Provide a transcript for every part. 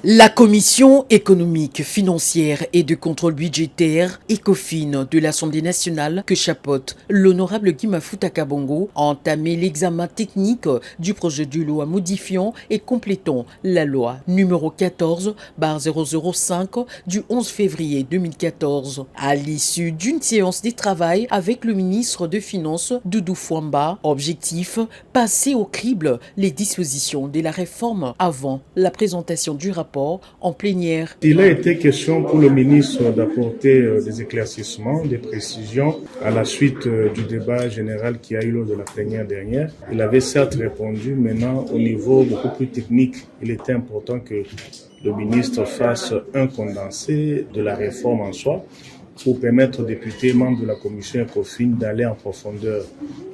La Commission économique, financière et de contrôle budgétaire, ECOFIN de l'Assemblée nationale, que chapeaute l'honorable Guy Mafuta Kabongo, a entamé l'examen technique du projet de loi modifiant et complétant la loi numéro 14/005 du 11 février 2014. À l'issue d'une séance de travail avec le ministre des Finances, Doudou Fwamba, objectif, passer au crible les dispositions de la réforme avant la présentation du rapport en plénière. Il a été question pour le ministre d'apporter des éclaircissements, des précisions à la suite du débat général qui a eu lors de la plénière dernière. Il avait certes répondu, maintenant au niveau beaucoup plus technique, il était important que le ministre fasse un condensé de la réforme en soi pour permettre aux députés membres de la commission ECOFIN d'aller en profondeur,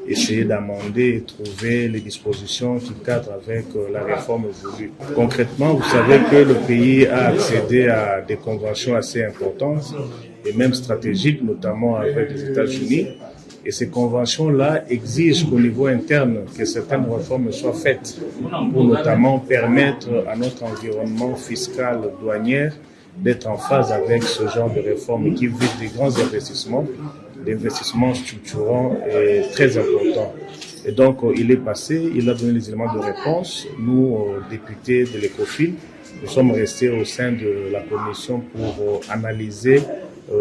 essayer d'amender et trouver les dispositions qui cadrent avec la réforme voulue. Concrètement, vous savez que le pays a accédé à des conventions assez importantes et même stratégiques, notamment avec les États-Unis. Et ces conventions-là exigent qu'au niveau interne, que certaines réformes soient faites pour notamment permettre à notre environnement fiscal douanier d'être en phase avec ce genre de réformes qui visent des grands investissements, des investissements structurants et très importants. Et donc, il est passé, il a donné les éléments de réponse. Nous, députés de l'ECOFIN, nous sommes restés au sein de la commission pour analyser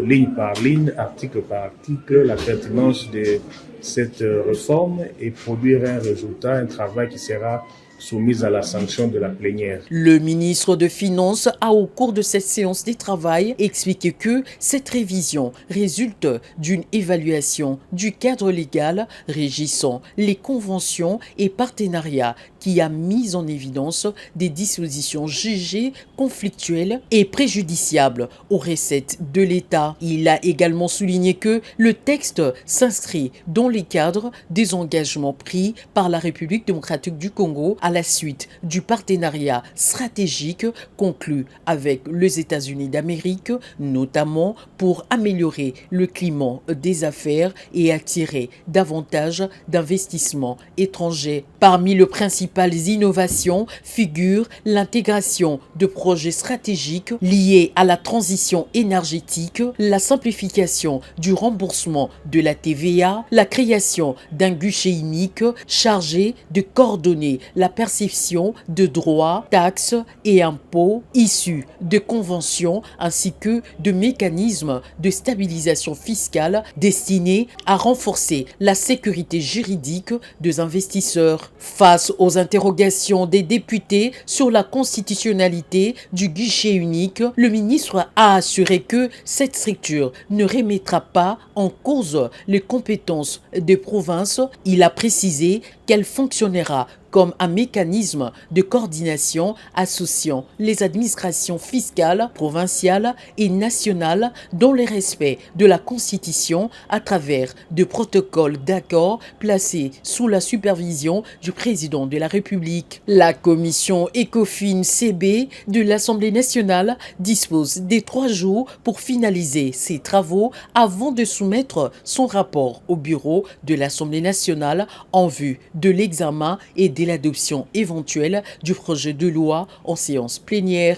ligne par ligne, article par article, la pertinence de cette réforme et produire un résultat, un travail qui sera soumise à la sanction de la plénière. Le ministre des Finances a, au cours de cette séance de travail, expliqué que cette révision résulte d'une évaluation du cadre légal régissant les conventions et partenariats qui a mis en évidence des dispositions jugées conflictuelles et préjudiciables aux recettes de l'État. Il a également souligné que le texte s'inscrit dans les cadres des engagements pris par la République démocratique du Congo à la suite du partenariat stratégique conclu avec les États-Unis d'Amérique, notamment pour améliorer le climat des affaires et attirer davantage d'investissements étrangers. Parmi les principales innovations figure l'intégration de projets stratégiques liés à la transition énergétique, la simplification du remboursement de la TVA, la création d'un guichet unique chargé de coordonner la perception de droits, taxes et impôts issus de conventions ainsi que de mécanismes de stabilisation fiscale destinés à renforcer la sécurité juridique des investisseurs. Face aux interrogations des députés sur la constitutionnalité du guichet unique, le ministre a assuré que cette structure ne remettra pas en cause les compétences des provinces. Il a précisé qu'elle fonctionnera comme un mécanisme de coordination associant les administrations fiscales, provinciales et nationales dans le respect de la Constitution à travers de protocoles d'accord placés sous la supervision du président de la République. La commission ECOFIN-CB de l'Assemblée nationale dispose des 3 jours pour finaliser ses travaux avant de soumettre son rapport au bureau de l'Assemblée nationale en vue de l'examen et de l'adoption éventuelle du projet de loi en séance plénière.